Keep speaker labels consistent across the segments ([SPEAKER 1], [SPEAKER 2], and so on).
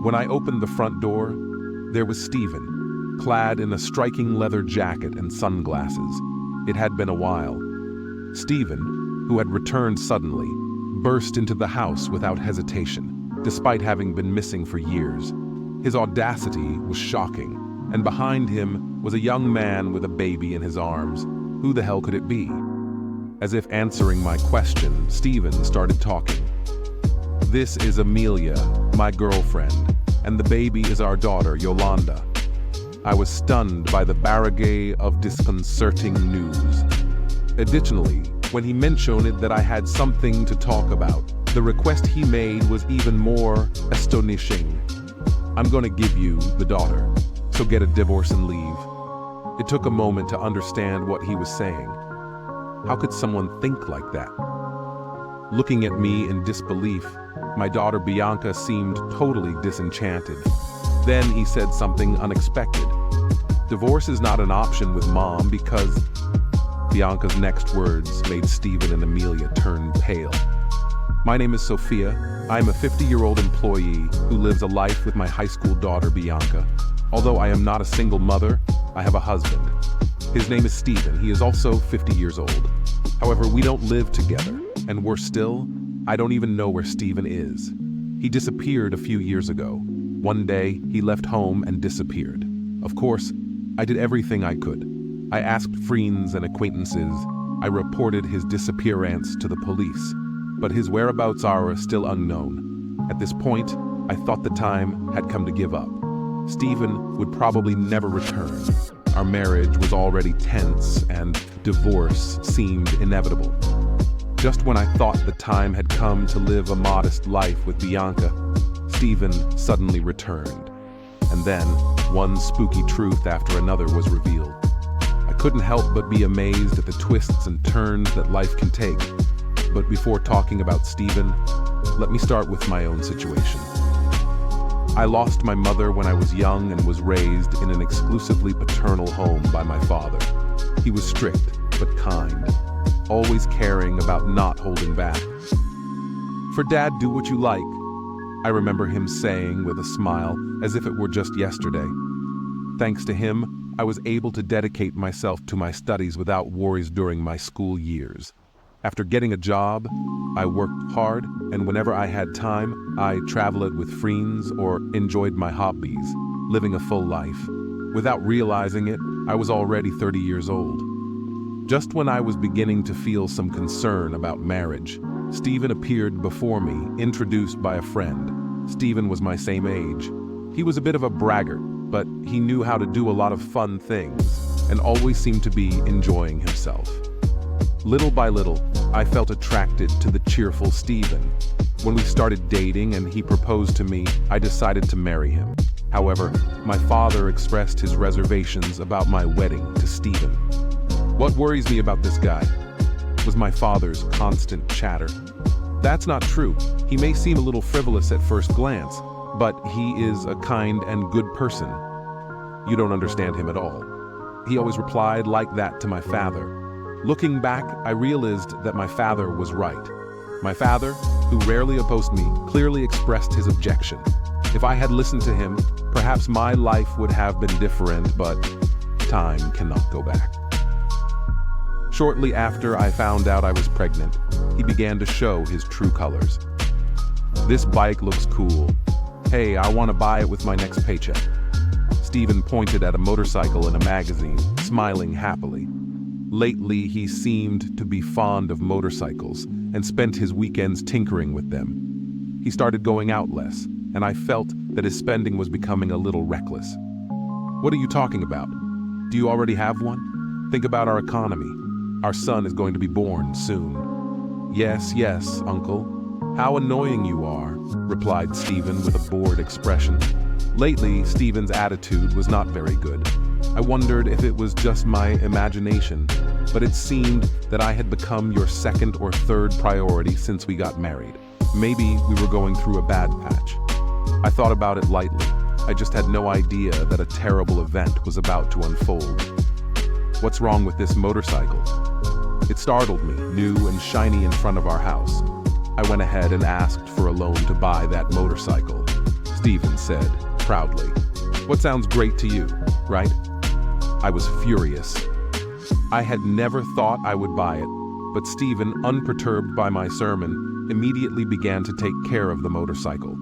[SPEAKER 1] When I opened the front door, there was Stephen, clad in a striking leather jacket and sunglasses. It had been a while. Stephen, who had returned suddenly, burst into the house without hesitation, despite having been missing for years. His audacity was shocking, and behind him was a young man with a baby in his arms. Who the hell could it be? As if answering my question, Stephen started talking. "This is Amelia, my girlfriend, and the baby is our daughter, Yolanda." I was stunned by the barrage of disconcerting news. Additionally, when he mentioned that I had something to talk about, the request he made was even more astonishing. "I'm going to give you the daughter, so get a divorce and leave." It took a moment to understand what he was saying. How could someone think like that? Looking at me in disbelief, my daughter Bianca seemed totally disenchanted. Then he said something unexpected. "Divorce is not an option with Mom because..." Bianca's next words made Stephen and Amelia turn pale. "My name is Sophia. I'm a 50-year-old employee who lives a life with my high school daughter Bianca. Although I am not a single mother, I have a husband. His name is Stephen. He is also 50 years old. However, we don't live together, and worse still, I don't even know where Stephen is. He disappeared a few years ago. One day, he left home and disappeared. Of course, I did everything I could. I asked friends and acquaintances. I reported his disappearance to the police, but his whereabouts are still unknown. At this point, I thought the time had come to give up. Stephen would probably never return. Our marriage was already tense, and divorce seemed inevitable. Just when I thought the time had come to live a modest life with Bianca, Stephen suddenly returned. And then, one spooky truth after another was revealed. I couldn't help but be amazed at the twists and turns that life can take. But before talking about Stephen, let me start with my own situation. I lost my mother when I was young and was raised in an exclusively paternal home by my father. He was strict but kind, always caring about not holding back. "For Dad, do what you like," I remember him saying with a smile, as if it were just yesterday. Thanks to him, I was able to dedicate myself to my studies without worries during my school years. After getting a job, I worked hard, and whenever I had time, I traveled with friends or enjoyed my hobbies, living a full life. Without realizing it, I was already 30 years old. Just when I was beginning to feel some concern about marriage, Stephen appeared before me, introduced by a friend. Stephen was my same age. He was a bit of a braggart, but he knew how to do a lot of fun things, and always seemed to be enjoying himself. Little by little, I felt attracted to the cheerful Stephen. When we started dating and he proposed to me, I decided to marry him. However, my father expressed his reservations about my wedding to Stephen. "What worries me about this guy?" was my father's constant chatter. "That's not true. He may seem a little frivolous at first glance, but he is a kind and good person. You don't understand him at all." He always replied like that to my father. Looking back, I realized that my father was right. My father, who rarely opposed me, clearly expressed his objection. If I had listened to him, perhaps my life would have been different, but time cannot go back. Shortly after I found out I was pregnant, he began to show his true colors. "This bike looks cool. Hey, I want to buy it with my next paycheck." Stephen pointed at a motorcycle in a magazine, smiling happily. Lately, he seemed to be fond of motorcycles and spent his weekends tinkering with them. He started going out less, and I felt that his spending was becoming a little reckless. "What are you talking about? Do you already have one? Think about our economy. Our son is going to be born soon." Yes, Uncle. How annoying you are," replied Stephen with a bored expression. Lately, Stephen's attitude was not very good. I wondered if it was just my imagination, but it seemed that I had become your second or third priority since we got married. Maybe we were going through a bad patch. I thought about it lightly. I just had no idea that a terrible event was about to unfold. "What's wrong with this motorcycle?" It startled me, new and shiny in front of our house. I went ahead and asked for a loan to buy that motorcycle. Stephen said, proudly. What sounds great to you, right? I was furious. I had never thought I would buy it, but Stephen, unperturbed by my sermon, immediately began to take care of the motorcycle.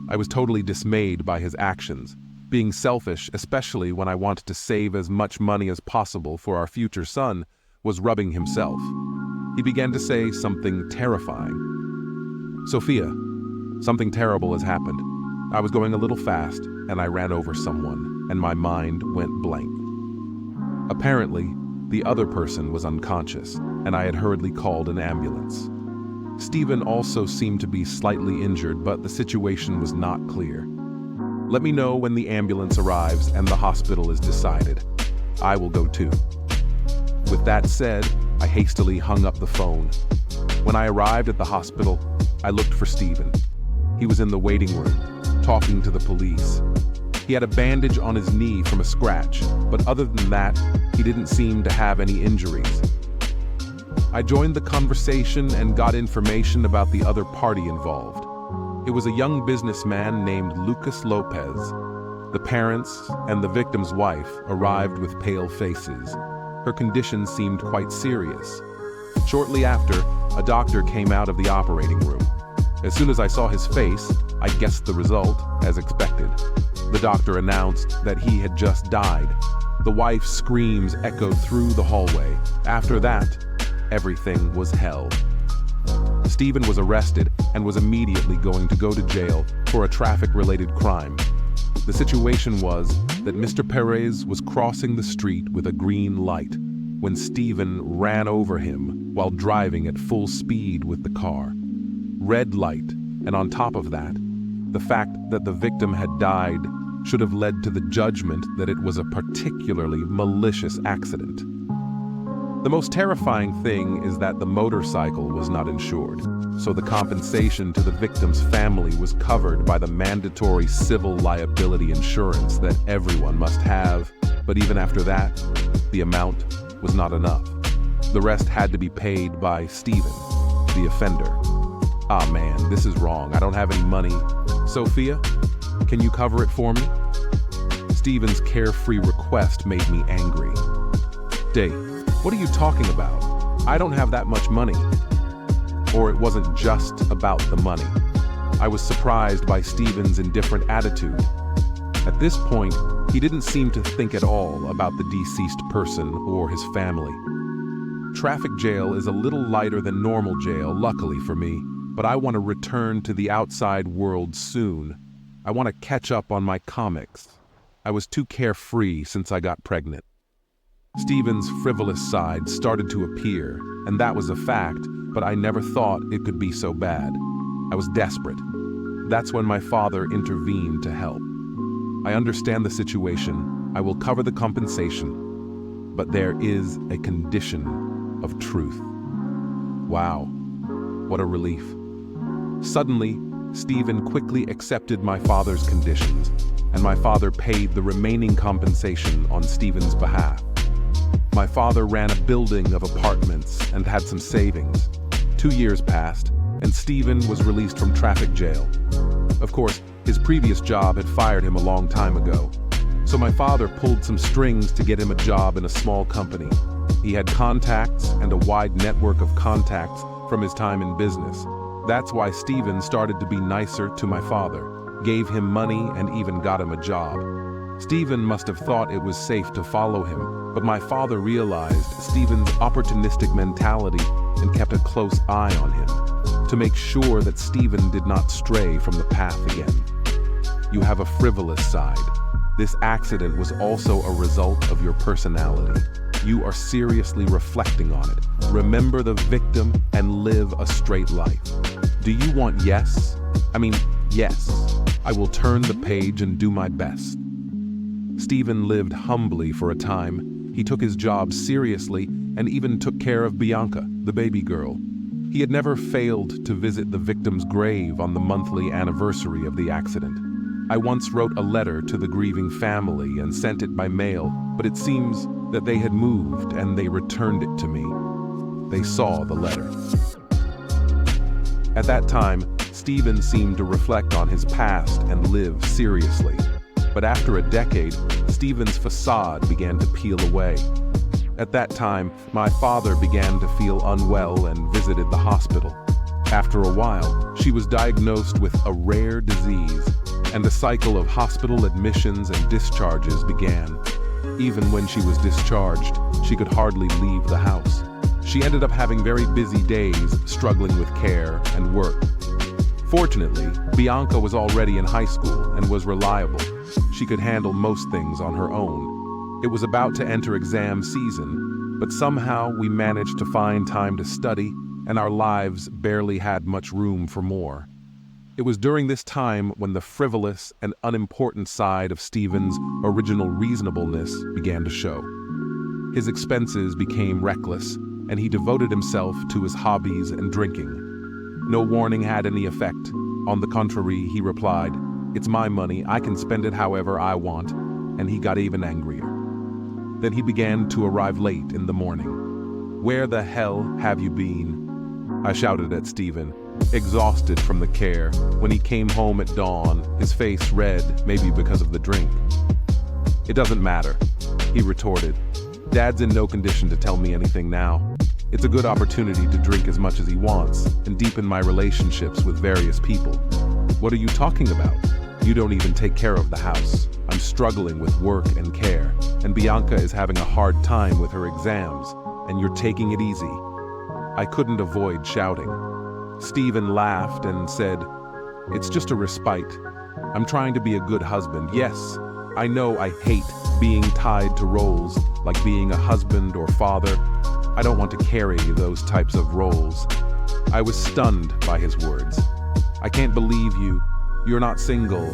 [SPEAKER 1] I was totally dismayed by his actions, being selfish, especially when I wanted to save as much money as possible for our future son, was rubbing himself. He began to say something terrifying. Sophia, something terrible has happened. I was going a little fast, and I ran over someone, and my mind went blank. Apparently, the other person was unconscious, and I had hurriedly called an ambulance. Stephen also seemed to be slightly injured, but the situation was not clear. Let me know when the ambulance arrives and the hospital is decided. I will go too. With that said, I hastily hung up the phone. When I arrived at the hospital, I looked for Stephen. He was in the waiting room, talking to the police. He had a bandage on his knee from a scratch, but other than that, he didn't seem to have any injuries. I joined the conversation and got information about the other party involved. It was a young businessman named Lucas Lopez. The parents and the victim's wife arrived with pale faces. Her condition seemed quite serious. Shortly after, a doctor came out of the operating room. As soon as I saw his face, I guessed the result, as expected. The doctor announced that he had just died. The wife's screams echoed through the hallway. After that, everything was hell. Stephen was arrested and was immediately going to go to jail for a traffic-related crime. The situation was that Mr. Perez was crossing the street with a green light when Stephen ran over him while driving at full speed with the car. Red light, and on top of that, the fact that the victim had died should have led to the judgment that it was a particularly malicious accident. The most terrifying thing is that the motorcycle was not insured, so the compensation to the victim's family was covered by the mandatory civil liability insurance that everyone must have, but even after that, the amount was not enough. The rest had to be paid by Stephen, the offender. Ah man, this is wrong. I don't have any money. Sophia, can you cover it for me? Stephen's carefree request made me angry. Dave, what are you talking about? I don't have that much money. Or it wasn't just about the money. I was surprised by Stephen's indifferent attitude. At this point, he didn't seem to think at all about the deceased person or his family. Traffic jail is a little lighter than normal jail, luckily for me, but I want to return to the outside world soon. I want to catch up on my comics. I was too carefree since I got pregnant. Stephen's frivolous side started to appear, and that was a fact, but I never thought it could be so bad. I was desperate. That's when my father intervened to help. I understand the situation. I will cover the compensation, but there is a condition of truth. Wow, what a relief. Suddenly, Stephen quickly accepted my father's conditions, and my father paid the remaining compensation on Stephen's behalf. My father ran a building of apartments and had some savings. 2 years passed, and Stephen was released from traffic jail. Of course, his previous job had fired him a long time ago, so my father pulled some strings to get him a job in a small company. He had contacts and a wide network of contacts from his time in business. That's why Stephen started to be nicer to my father, gave him money, and even got him a job. Stephen must have thought it was safe to follow him, but my father realized Stephen's opportunistic mentality and kept a close eye on him to make sure that Stephen did not stray from the path again. You have a frivolous side. This accident was also a result of your personality. You are seriously reflecting on it. Remember the victim and live a straight life. Do you want yes? Yes. I will turn the page and do my best. Stephen lived humbly for a time. He took his job seriously and even took care of Bianca, the baby girl. He had never failed to visit the victim's grave on the monthly anniversary of the accident. I once wrote a letter to the grieving family and sent it by mail, but it seems that they had moved and they returned it to me. They saw the letter. At that time, Steven seemed to reflect on his past and live seriously. But after a decade, Steven's facade began to peel away. At that time, my father began to feel unwell and visited the hospital. After a while, she was diagnosed with a rare disease, and a cycle of hospital admissions and discharges began. Even when she was discharged, she could hardly leave the house. She ended up having very busy days, struggling with care and work. Fortunately, Bianca was already in high school and was reliable. She could handle most things on her own. It was about to enter exam season, but somehow we managed to find time to study, and our lives barely had much room for more. It was during this time when the frivolous and unimportant side of Steven's original reasonableness began to show. His expenses became reckless, and he devoted himself to his hobbies and drinking. No warning had any effect. On the contrary, he replied, "It's my money, I can spend it however I want," and he got even angrier. Then he began to arrive late in the morning. "Where the hell have you been?" I shouted at Steven, exhausted from the care. When he came home at dawn, his face red, maybe because of the drink. "It doesn't matter," he retorted. "Dad's in no condition to tell me anything now. It's a good opportunity to drink as much as he wants and deepen my relationships with various people." "What are you talking about? You don't even take care of the house. I'm struggling with work and care, and Bianca is having a hard time with her exams, and you're taking it easy." I couldn't avoid shouting. Steven laughed and said, "It's just a respite. I'm trying to be a good husband. Yes, I know I hate being tied to roles like being a husband or father. I don't want to carry those types of roles." I was stunned by his words. "I can't believe you. You're not single.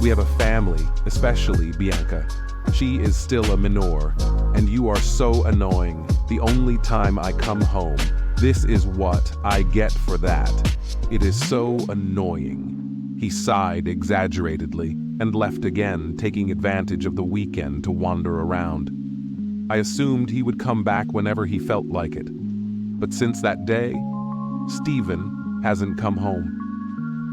[SPEAKER 1] We have a family, especially Bianca. She is still a minor, and you are so annoying. The only time I come home, this is what I get for that. It is so annoying." He sighed exaggeratedly and left again, taking advantage of the weekend to wander around. I assumed he would come back whenever he felt like it. But since that day, Steven hasn't come home.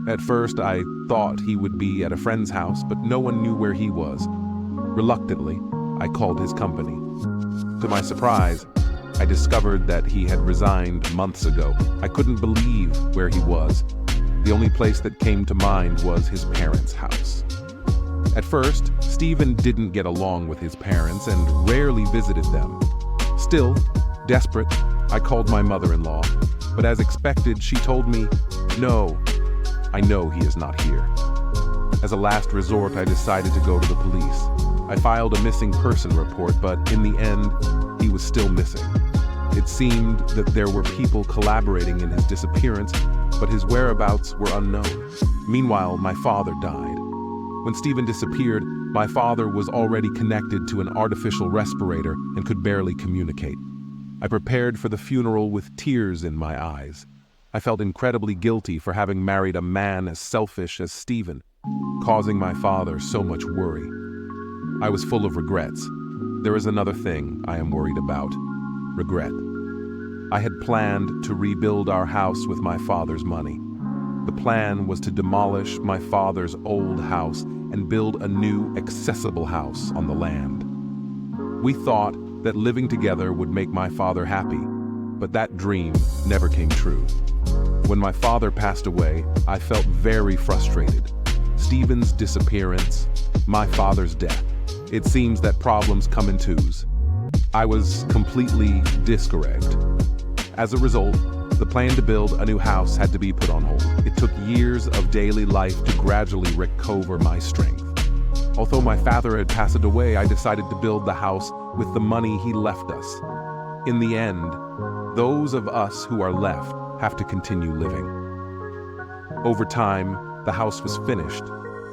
[SPEAKER 1] At first, I thought he would be at a friend's house, but no one knew where he was. Reluctantly, I called his company. To my surprise, I discovered that he had resigned months ago. I couldn't believe where he was. The only place that came to mind was his parents' house. At first, Steven didn't get along with his parents and rarely visited them. Still, desperate, I called my mother-in-law, but as expected, she told me, "No, I know he is not here." As a last resort, I decided to go to the police. I filed a missing person report, but in the end, he was still missing. It seemed that there were people collaborating in his disappearance, but his whereabouts were unknown. Meanwhile, my father died. When Steven disappeared, my father was already connected to an artificial respirator and could barely communicate. I prepared for the funeral with tears in my eyes. I felt incredibly guilty for having married a man as selfish as Steven, causing my father so much worry. I was full of regrets. There is another thing I am worried about: regret. I had planned to rebuild our house with my father's money. The plan was to demolish my father's old house and build a new, accessible house on the land. We thought that living together would make my father happy, but that dream never came true. When my father passed away, I felt very frustrated. Steven's disappearance, my father's death. It seems that problems come in twos. I was completely discouraged. As a result, the plan to build a new house had to be put on hold. It took years of daily life to gradually recover my strength. Although my father had passed away, I decided to build the house with the money he left us. In the end, those of us who are left have to continue living. Over time, the house was finished,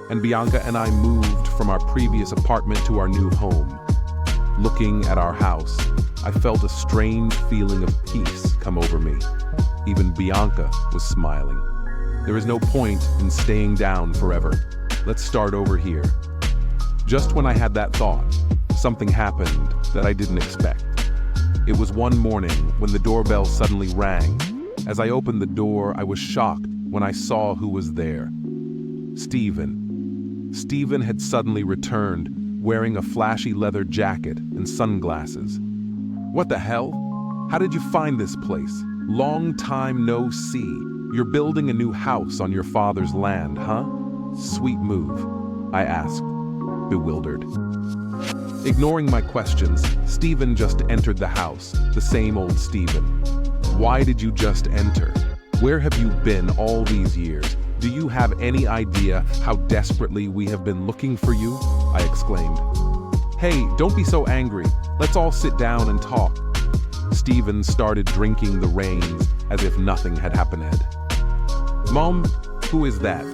[SPEAKER 1] and Bianca and I moved from our previous apartment to our new home. Looking at our house, I felt a strange feeling of peace come over me. Even Bianca was smiling. There is no point in staying down forever. Let's start over here. Just when I had that thought, something happened that I didn't expect. It was one morning when the doorbell suddenly rang. As I opened the door, I was shocked when I saw who was there. Stephen. Stephen had suddenly returned, wearing a flashy leather jacket and sunglasses. "What the hell? How did you find this place? Long time no see. You're building a new house on your father's land, huh?" "Sweet move," I asked, bewildered. Ignoring my questions, Stephen just entered the house, the same old Stephen. "Why did you just enter? Where have you been all these years? Do you have any idea how desperately we have been looking for you?" I exclaimed. "Hey, don't be so angry. Let's all sit down and talk." Stephen started drinking the reins as if nothing had happened. "Mom, who is that?"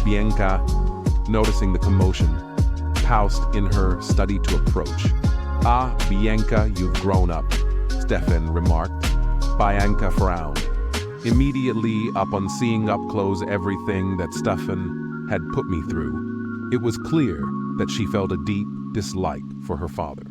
[SPEAKER 1] Bianca, noticing the commotion, paused in her study to approach. "Ah, Bianca, you've grown up," Stefan remarked. Bianca frowned, immediately upon seeing up close everything that Stefan had put me through. It was clear that she felt a deep dislike for her father.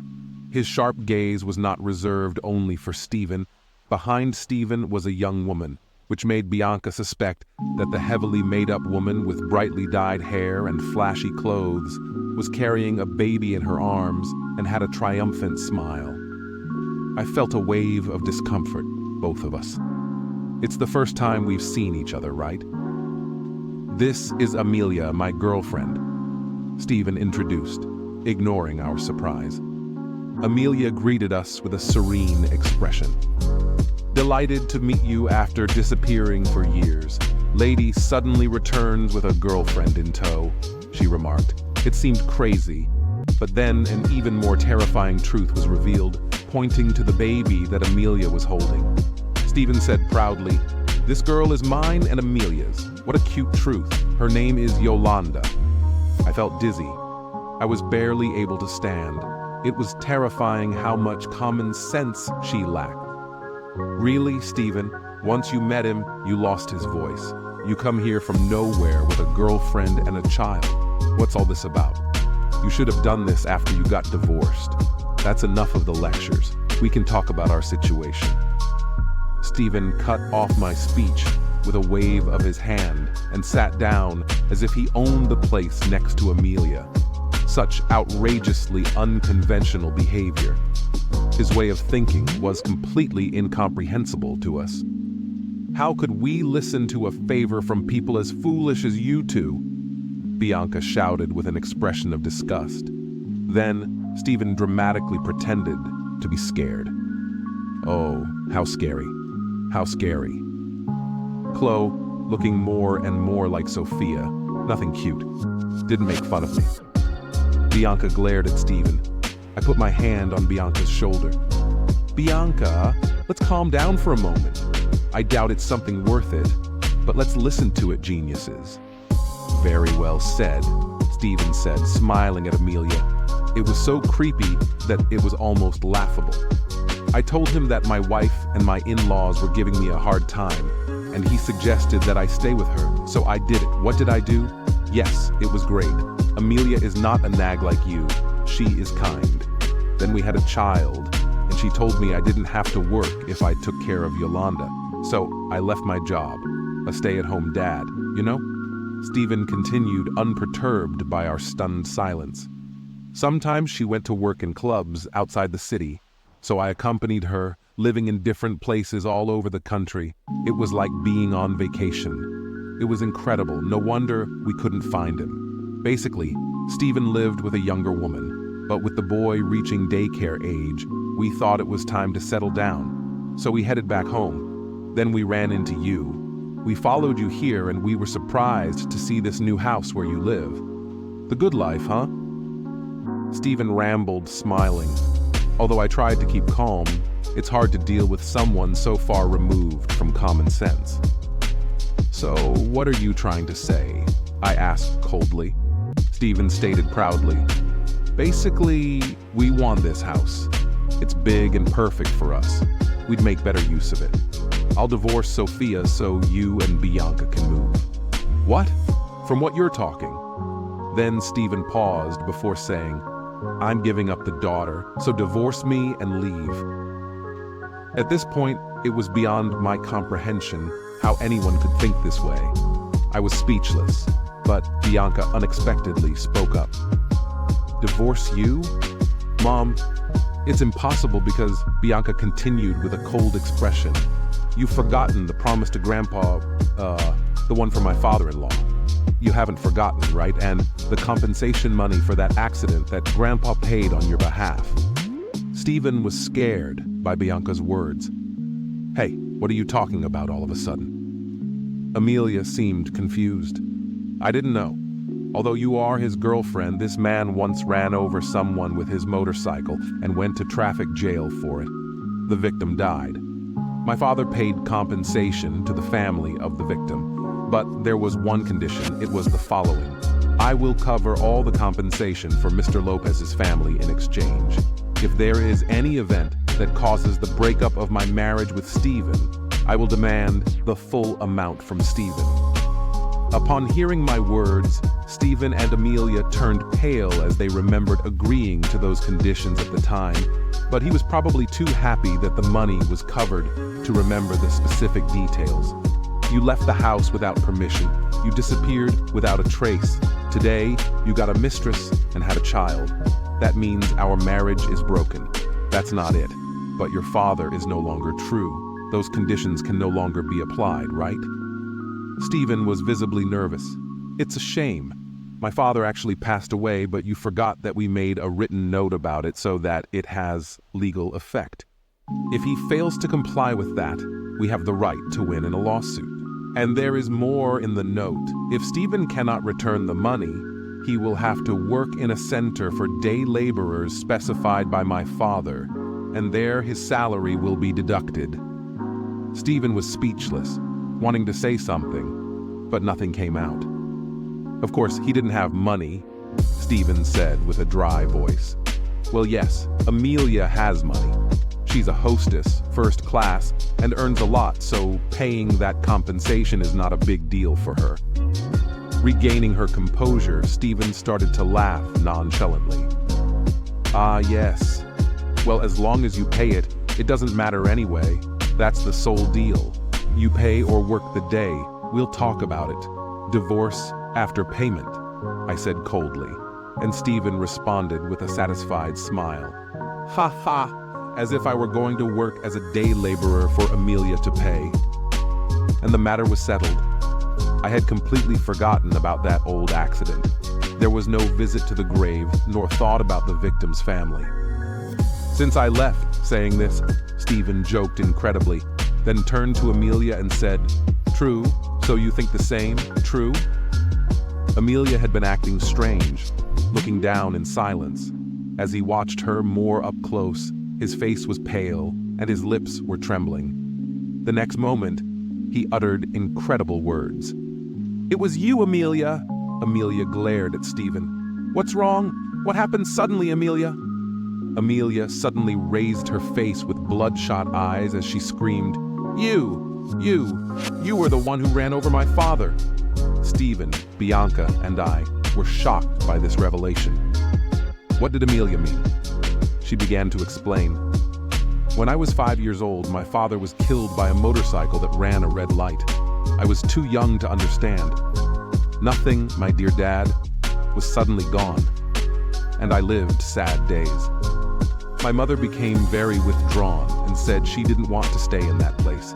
[SPEAKER 1] His sharp gaze was not reserved only for Stephen. Behind Stephen was a young woman, which made Bianca suspect that the heavily made-up woman with brightly dyed hair and flashy clothes was carrying a baby in her arms and had a triumphant smile. I felt a wave of discomfort, both of us. "It's the first time we've seen each other, right?" "This is Amelia, my girlfriend," Stephen introduced, ignoring our surprise. Amelia greeted us with a serene expression. "Delighted to meet you after disappearing for years. Lady suddenly returns with a girlfriend in tow," she remarked. It seemed crazy, but then an even more terrifying truth was revealed, pointing to the baby that Amelia was holding. Stephen said proudly, "This girl is mine and Amelia's. What a cute truth. Her name is Yolanda." I felt dizzy. I was barely able to stand. It was terrifying how much common sense she lacked. "Really, Stephen? Once you met him, you lost his voice. You come here from nowhere with a girlfriend and a child. What's all this about? You should have done this after you got divorced. That's enough of the lectures. We can talk about our situation." Stephen cut off my speech with a wave of his hand and sat down as if he owned the place next to Amelia. Such outrageously unconventional behavior. His way of thinking was completely incomprehensible to us. "How could we listen to a favor from people as foolish as you two?" Bianca shouted with an expression of disgust. Then Stephen dramatically pretended to be scared. "Oh, how scary. How scary." Chloe, looking more and more like Sophia, nothing cute, didn't make fun of me. Bianca glared at Stephen. I put my hand on Bianca's shoulder. "Bianca, let's calm down for a moment. I doubt it's something worth it, but let's listen to it, geniuses." "Very well said," Stephen said, smiling at Amelia. It was so creepy that it was almost laughable. I told him that my wife and my in-laws were giving me a hard time, and he suggested that I stay with her, so I did it. What did I do? Yes, it was great. Amelia is not a nag like you. She is kind. Then we had a child, and she told me I didn't have to work if I took care of Yolanda. So I left my job, a stay-at-home dad, you know? Stephen continued, unperturbed by our stunned silence. Sometimes she went to work in clubs outside the city, so I accompanied her, living in different places all over the country. It was like being on vacation. It was incredible. No wonder we couldn't find him. Basically, Stephen lived with a younger woman, but with the boy reaching daycare age, we thought it was time to settle down. So we headed back home. Then we ran into you. We followed you here and we were surprised to see this new house where you live. The good life, huh? Stephen rambled, smiling. Although I tried to keep calm, it's hard to deal with someone so far removed from common sense. "So, what are you trying to say?" I asked coldly. Stephen stated proudly, "Basically, we want this house. It's big and perfect for us. We'd make better use of it. I'll divorce Sophia so you and Bianca can move." "What? From what you're talking?" Then Stephen paused before saying, "I'm giving up the daughter, so divorce me and leave." At this point, it was beyond my comprehension how anyone could think this way. I was speechless, but Bianca unexpectedly spoke up. Divorce you? Mom, it's impossible because Bianca continued with a cold expression. You've forgotten the promise to Grandpa, the one from my father-in-law. You haven't forgotten, right? And the compensation money for that accident that Grandpa paid on your behalf. Stephen was scared by Bianca's words. Hey, what are you talking about all of a sudden? Amelia seemed confused. I didn't know. Although you are his girlfriend, this man once ran over someone with his motorcycle and went to traffic jail for it. The victim died. My father paid compensation to the family of the victim, but there was one condition. It was the following. I will cover all the compensation for Mr. Lopez's family in exchange. If there is any event that causes the breakup of my marriage with Stephen, I will demand the full amount from Stephen. Upon hearing my words, Stephen and Amelia turned pale as they remembered agreeing to those conditions at the time, but he was probably too happy that the money was covered to remember the specific details. You left the house without permission. You disappeared without a trace. Today, you got a mistress and had a child. That means our marriage is broken. That's not it. But your father is no longer true. Those conditions can no longer be applied, right? Stephen was visibly nervous. It's a shame. My father actually passed away, but you forgot that we made a written note about it so that it has legal effect. If he fails to comply with that, we have the right to win in a lawsuit. And there is more in the note. If Stephen cannot return the money, he will have to work in a center for day laborers specified by my father, and there his salary will be deducted. Stephen was speechless, wanting to say something, but nothing came out. Of course, he didn't have money, Stephen said with a dry voice. Well, yes, Amelia has money. She's a hostess, first class, and earns a lot, so paying that compensation is not a big deal for her. Regaining her composure, Stephen started to laugh nonchalantly. Ah, yes. Well, as long as you pay it, it doesn't matter anyway. That's the sole deal. You pay or work the day. We'll talk about it. Divorce after payment, I said coldly, and Stephen responded with a satisfied smile. Ha ha, as if I were going to work as a day laborer for Amelia to pay. And the matter was settled. I had completely forgotten about that old accident. There was no visit to the grave, nor thought about the victim's family. Since I left saying this, Stephen joked incredibly, then turned to Amelia and said, True, so you think the same, true? Amelia had been acting strange, looking down in silence. As he watched her more up close, his face was pale and his lips were trembling. The next moment, he uttered incredible words. It was you, Amelia! Amelia glared at Stephen. What's wrong? What happened suddenly, Amelia? Amelia suddenly raised her face with bloodshot eyes as she screamed, You were the one who ran over my father. Stephen, Bianca, and I were shocked by this revelation. What did Amelia mean? She began to explain. When I was 5 years old, my father was killed by a motorcycle that ran a red light. I was too young to understand. Nothing, my dear dad, was suddenly gone, and I lived sad days. My mother became very withdrawn and said she didn't want to stay in that place.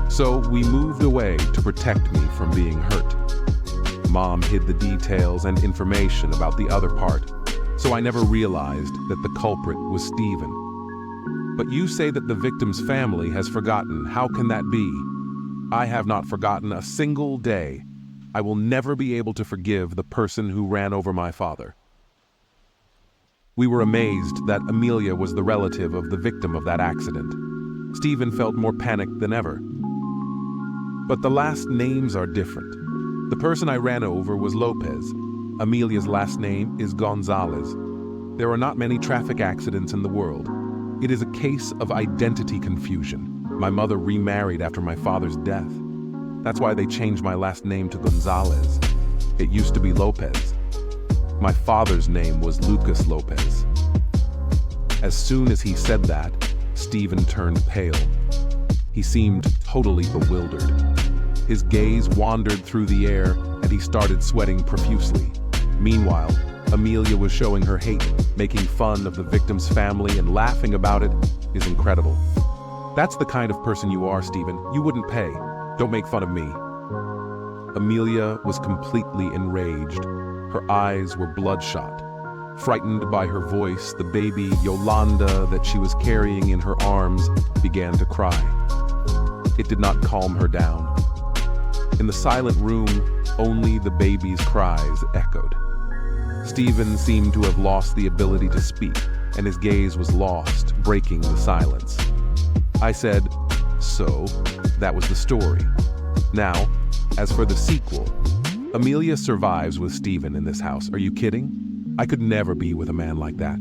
[SPEAKER 1] So we moved away to protect me from being hurt. Mom hid the details and information about the other part, so I never realized that the culprit was Stephen. But you say that the victim's family has forgotten. How can that be? I have not forgotten a single day. I will never be able to forgive the person who ran over my father. We were amazed that Amelia was the relative of the victim of that accident. Stephen felt more panicked than ever. But the last names are different. The person I ran over was Lopez. Amelia's last name is Gonzalez. There are not many traffic accidents in the world. It is a case of identity confusion. My mother remarried after my father's death. That's why they changed my last name to Gonzalez. It used to be Lopez. My father's name was Lucas Lopez. As soon as he said that, Stephen turned pale. He seemed totally bewildered. His gaze wandered through the air, and he started sweating profusely. Meanwhile, Amelia was showing her hate, making fun of the victim's family and laughing about it is incredible. That's the kind of person you are, Stephen. You wouldn't pay. Don't make fun of me. Amelia was completely enraged. Her eyes were bloodshot. Frightened by her voice, the baby Yolanda that she was carrying in her arms began to cry. It did not calm her down. In the silent room, only the baby's cries echoed. Stephen seemed to have lost the ability to speak, and his gaze was lost, breaking the silence. I said, "So, that was the story. Now, as for the sequel, Amelia survives with Stephen in this house. Are you kidding? I could never be with a man like that."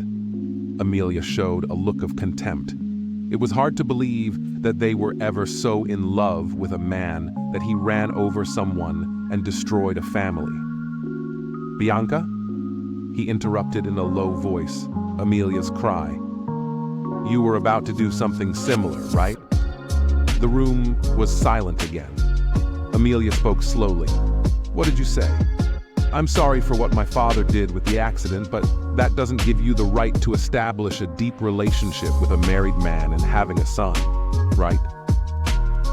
[SPEAKER 1] Amelia showed a look of contempt. It was hard to believe that they were ever so in love with a man that he ran over someone and destroyed a family. "Bianca?" He interrupted in a low voice, Amelia's cry. "You were about to do something similar, right?" The room was silent again. Amelia spoke slowly. "What did you say?" "I'm sorry for what my father did with the accident, but that doesn't give you the right to establish a deep relationship with a married man and having a son, right?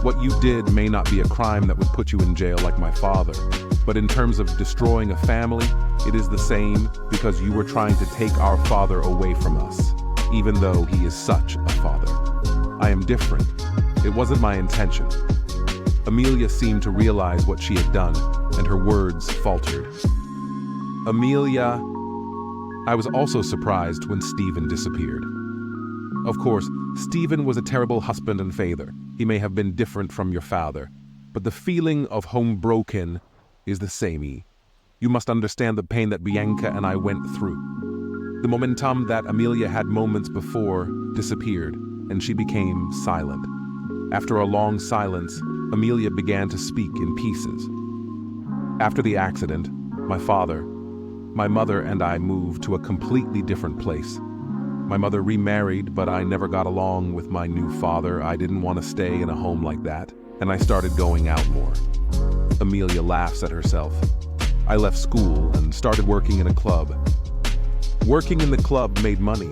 [SPEAKER 1] What you did may not be a crime that would put you in jail like my father, but in terms of destroying a family, it is the same because you were trying to take our father away from us, even though he is such a father. I am different. It wasn't my intention." Amelia seemed to realize what she had done, and her words faltered. "Amelia..." I was also surprised when Stephen disappeared. Of course, Stephen was a terrible husband and father. He may have been different from your father, but the feeling of home broken is the same. You must understand the pain that Bianca and I went through. The momentum that Amelia had moments before disappeared, and she became silent. After a long silence, Amelia began to speak in pieces. "After the accident, my mother and I moved to a completely different place. My mother remarried, but I never got along with my new father. I didn't want to stay in a home like that, and I started going out more." Amelia laughs at herself. "I left school and started working in a club. Working in the club made money,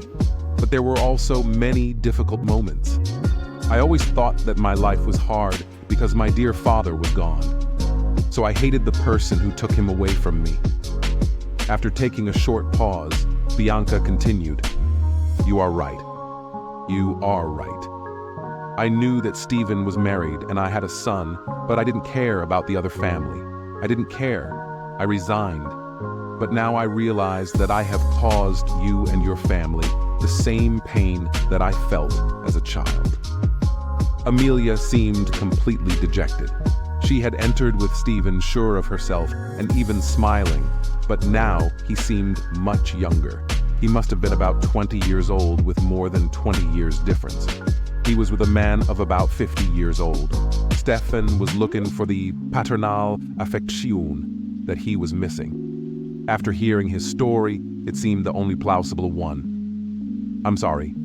[SPEAKER 1] but there were also many difficult moments. I always thought that my life was hard because my dear father was gone. So I hated the person who took him away from me." After taking a short pause, Bianca continued, "You are right. You are right. I knew that Stephen was married and I had a son, but I didn't care about the other family. I didn't care. I resigned. But now I realize that I have caused you and your family the same pain that I felt as a child." Amelia seemed completely dejected. She had entered with Stephen sure of herself and even smiling, but now he seemed much younger. He must have been about 20 years old with more than 20 years difference. He was with a man of about 50 years old. Stefan was looking for the paternal affection that he was missing. After hearing his story, it seemed the only plausible one. "I'm sorry."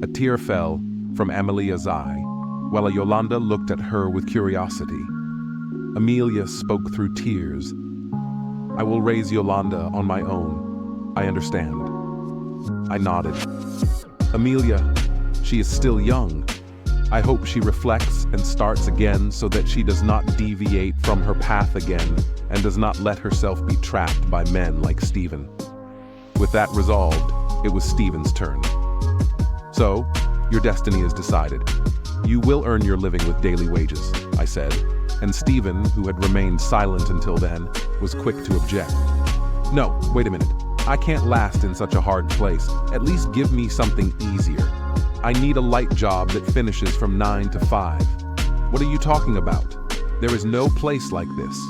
[SPEAKER 1] A tear fell from Amelia's eye, while Yolanda looked at her with curiosity. Amelia spoke through tears. "I will raise Yolanda on my own. I understand." I nodded. "Amelia, she is still young. I hope she reflects and starts again so that she does not deviate from her path again and does not let herself be trapped by men like Stephen." With that resolved, it was Stephen's turn. "So, your destiny is decided. You will earn your living with daily wages," I said, and Stephen, who had remained silent until then, was quick to object. "No, wait a minute. I can't last in such a hard place. At least give me something easier. I need a light job that finishes from 9 to 5. What are you talking about? There is no place like this.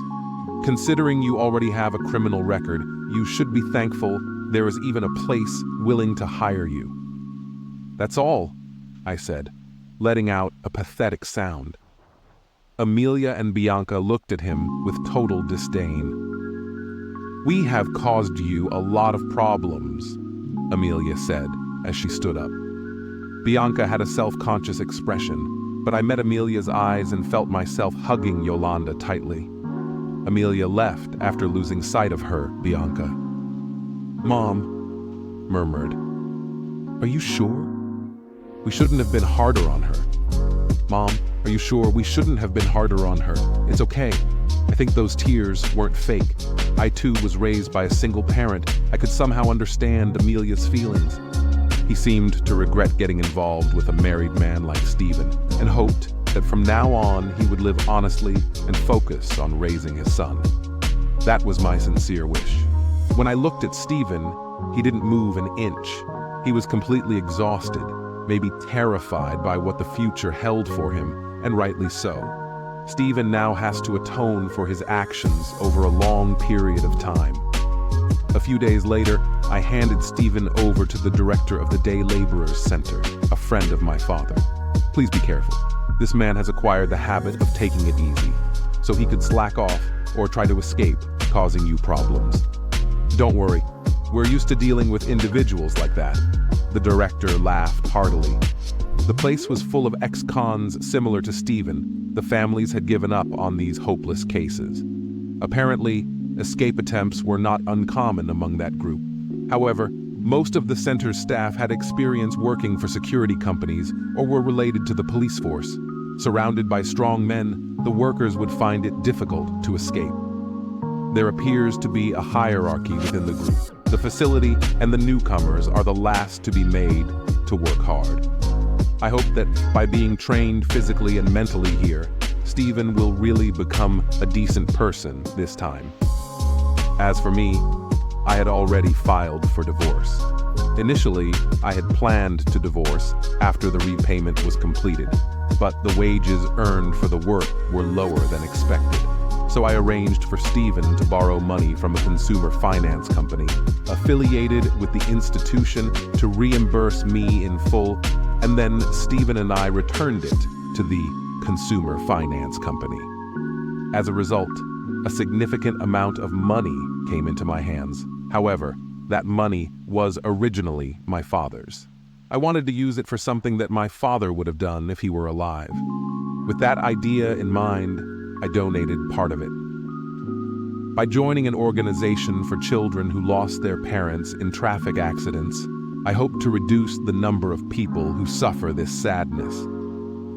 [SPEAKER 1] Considering you already have a criminal record, you should be thankful there is even a place willing to hire you." "That's all," I said, letting out a pathetic sound. Amelia and Bianca looked at him with total disdain. "We have caused you a lot of problems," Amelia said as she stood up. Bianca had a self-conscious expression. but I met Amelia's eyes and felt myself hugging Yolanda tightly. Amelia left after losing sight of her, Bianca. "Mom," murmured, "are you sure? We shouldn't have been harder on her. Mom, are you sure we shouldn't have been harder on her? It's okay. I think those tears weren't fake. I too was raised by a single parent. I could somehow understand Amelia's feelings." He seemed to regret getting involved with a married man like Stephen and hoped that from now on he would live honestly and focus on raising his son. That was my sincere wish. When I looked at Stephen, he didn't move an inch. He was completely exhausted, maybe terrified by what the future held for him, and rightly so. Stephen now has to atone for his actions over a long period of time. A few days later, I handed Stephen over to the director of the Day Laborers Center, a friend of my father. Please be careful. This man has acquired the habit of taking it easy, so he could slack off or try to escape, causing you problems. Don't worry, we're used to dealing with individuals like that. The director laughed heartily. The place was full of ex-cons similar to Stephen. The families had given up on these hopeless cases. Apparently, escape attempts were not uncommon among that group. However, most of the center's staff had experience working for security companies or were related to the police force. Surrounded by strong men, the workers would find it difficult to escape. There appears to be a hierarchy within the group. The facility and the newcomers are the last to be made to work hard. I hope that by being trained physically and mentally here, Stephen will really become a decent person this time. As for me, I had already filed for divorce. Initially, I had planned to divorce after the repayment was completed, but the wages earned for the work were lower than expected. So I arranged for Stephen to borrow money from a consumer finance company affiliated with the institution to reimburse me in full, and then Stephen and I returned it to the consumer finance company. As a result, a significant amount of money came into my hands. However, that money was originally my father's. I wanted to use it for something that my father would have done if he were alive. With that idea in mind, I donated part of it. By joining an organization for children who lost their parents in traffic accidents, I hope to reduce the number of people who suffer this sadness.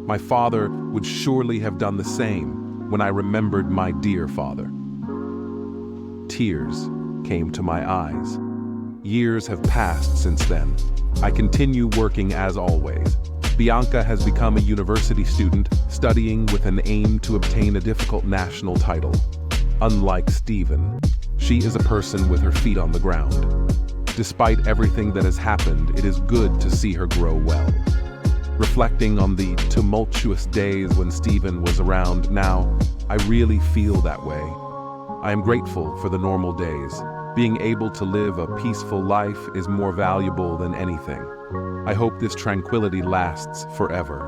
[SPEAKER 1] My father would surely have done the same when I remembered my dear father. Tears came to my eyes. Years have passed since then. I continue working as always. Bianca has become a university student, studying with an aim to obtain a difficult national title. Unlike Stephen, she is a person with her feet on the ground. Despite everything that has happened, it is good to see her grow well. Reflecting on the tumultuous days when Stephen was around now, I really feel that way. I am grateful for the normal days. Being able to live a peaceful life is more valuable than anything. I hope this tranquility lasts forever.